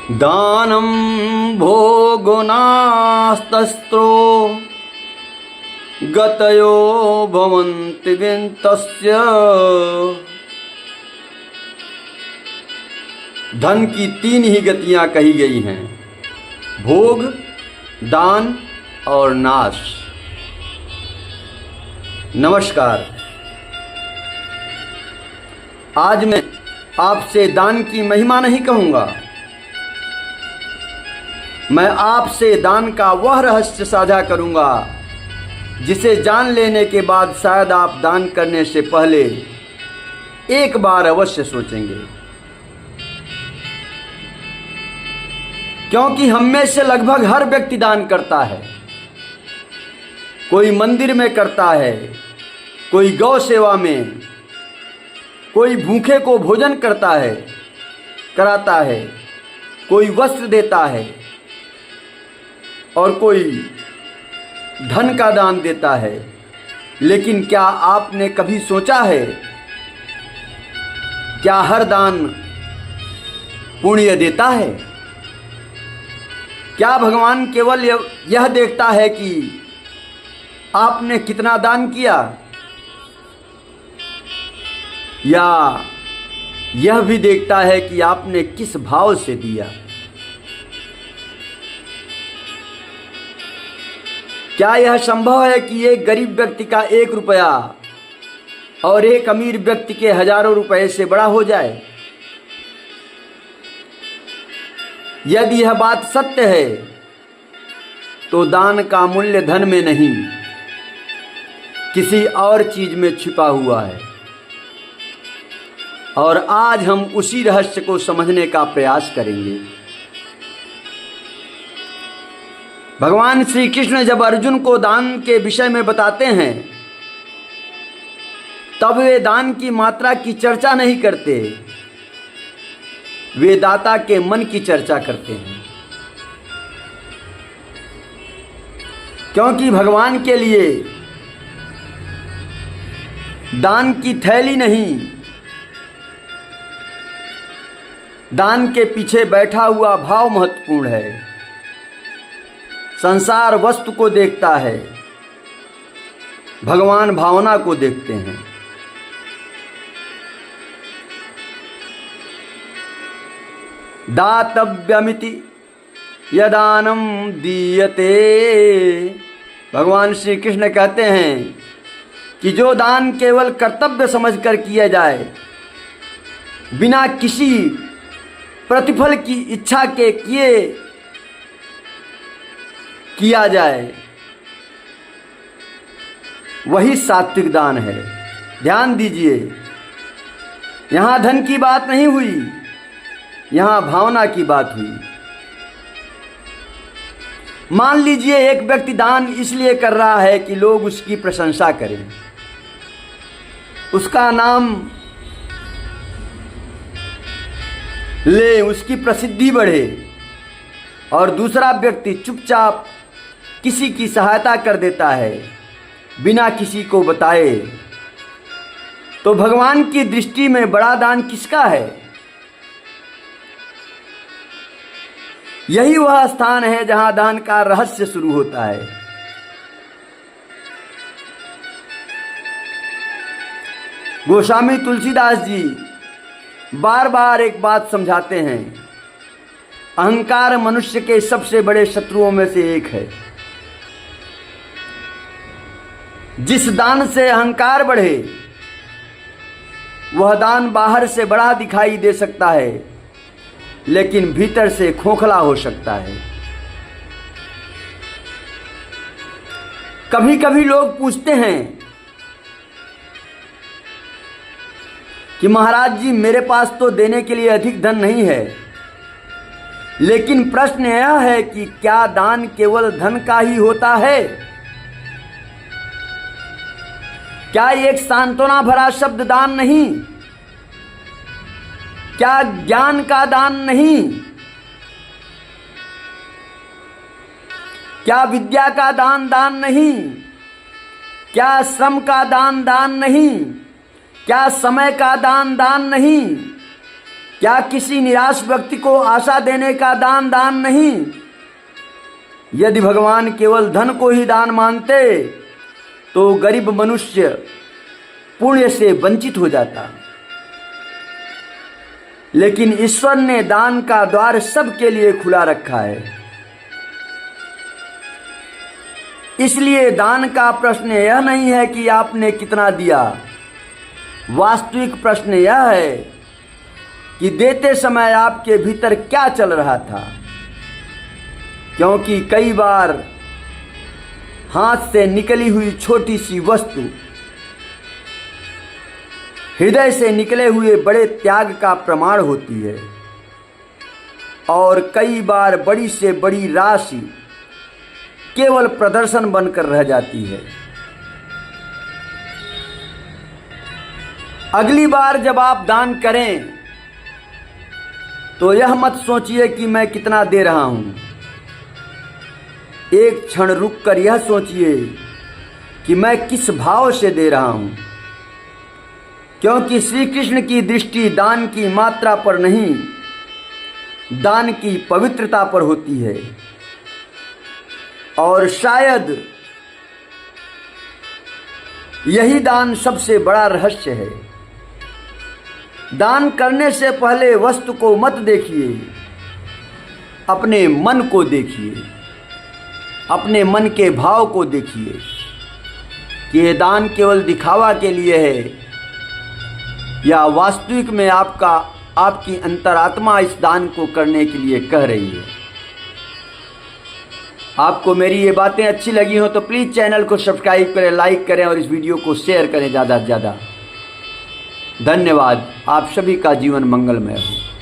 दानं भोगो नास्तस्त्रो गतयो भवन्ति विन्तस्य। धन की तीन ही गतियां कही गई हैं, भोग, दान और नाश। नमस्कार। आज मैं आपसे दान की महिमा नहीं कहूँगा, मैं आपसे दान का वह रहस्य साझा करूँगा जिसे जान लेने के बाद शायद आप दान करने से पहले एक बार अवश्य सोचेंगे। क्योंकि हम में से लगभग हर व्यक्ति दान करता है। कोई मंदिर में करता है, कोई गौ सेवा में, कोई भूखे को भोजन कराता है, कोई वस्त्र देता है और कोई धन का दान देता है। लेकिन क्या आपने कभी सोचा है, क्या हर दान पुण्य देता है? क्या भगवान केवल यह देखता है कि आपने कितना दान किया, या यह भी देखता है कि आपने किस भाव से दिया? क्या यह संभव है कि एक गरीब व्यक्ति का 1 रुपया और एक अमीर व्यक्ति के हजारों रुपए से बड़ा हो जाए? यदि यह बात सत्य है तो दान का मूल्य धन में नहीं, किसी और चीज में छिपा हुआ है। और आज हम उसी रहस्य को समझने का प्रयास करेंगे। भगवान श्री कृष्ण जब अर्जुन को दान के विषय में बताते हैं तब वे दान की मात्रा की चर्चा नहीं करते, वे दाता के मन की चर्चा करते हैं। क्योंकि भगवान के लिए दान की थैली नहीं, दान के पीछे बैठा हुआ भाव महत्वपूर्ण है। संसार वस्तु को देखता है, भगवान भावना को देखते हैं। दातव्यमिति यदानम दीयते। भगवान श्री कृष्ण कहते हैं कि जो दान केवल कर्तव्य समझकर किया जाए, बिना किसी प्रतिफल की इच्छा के किया जाए, वही सात्विक दान है। ध्यान दीजिए, यहाँ धन की बात नहीं हुई, यहाँ भावना की बात हुई। मान लीजिए एक व्यक्ति दान इसलिए कर रहा है कि लोग उसकी प्रशंसा करें, उसका नाम ले, उसकी प्रसिद्धि बढ़े, और दूसरा व्यक्ति चुपचाप किसी की सहायता कर देता है बिना किसी को बताए। तो भगवान की दृष्टि में बड़ा दान किसका है? यही वह स्थान है जहां दान का रहस्य शुरू होता है। गोस्वामी तुलसीदास जी बार बार एक बात समझाते हैं, अहंकार मनुष्य के सबसे बड़े शत्रुओं में से एक है। जिस दान से अहंकार बढ़े, वह दान बाहर से बड़ा दिखाई दे सकता है, लेकिन भीतर से खोखला हो सकता है। कभी कभी लोग पूछते हैं कि महाराज जी, मेरे पास तो देने के लिए अधिक धन नहीं है, लेकिन प्रश्न यह है कि क्या दान केवल धन का ही होता है? क्या एक सांत्वना भरा शब्द दान नहीं? क्या ज्ञान का दान नहीं? क्या विद्या का दान नहीं? क्या श्रम का दान नहीं? क्या समय का दान नहीं? क्या किसी निराश व्यक्ति को आशा देने का दान दान नहीं? यदि भगवान केवल धन को ही दान मानते तो गरीब मनुष्य पुण्य से वंचित हो जाता। लेकिन ईश्वर ने दान का द्वार सबके लिए खुला रखा है। इसलिए दान का प्रश्न यह नहीं है कि आपने कितना दिया, वास्तविक प्रश्न यह है कि देते समय आपके भीतर क्या चल रहा था। क्योंकि कई बार हाथ से निकली हुई छोटी सी वस्तु हृदय से निकले हुए बड़े त्याग का प्रमाण होती है, और कई बार बड़ी से बड़ी राशि केवल प्रदर्शन बनकर रह जाती है। अगली बार जब आप दान करें तो यह मत सोचिए कि मैं कितना दे रहा हूं। एक क्षण रुककर यह सोचिए कि मैं किस भाव से दे रहा हूं। क्योंकि श्री कृष्ण की दृष्टि दान की मात्रा पर नहीं, दान की पवित्रता पर होती है। और शायद यही दान सबसे बड़ा रहस्य है। दान करने से पहले वस्तु को मत देखिए, अपने मन को देखिए, अपने मन के भाव को देखिए कि यह दान केवल दिखावा के लिए है या वास्तविक में आपकी अंतरात्मा इस दान को करने के लिए कह रही है। आपको मेरी ये बातें अच्छी लगी हो तो प्लीज़ चैनल को सब्सक्राइब करें, लाइक करें और इस वीडियो को शेयर करें ज़्यादा से ज़्यादा। धन्यवाद। आप सभी का जीवन मंगलमय हो।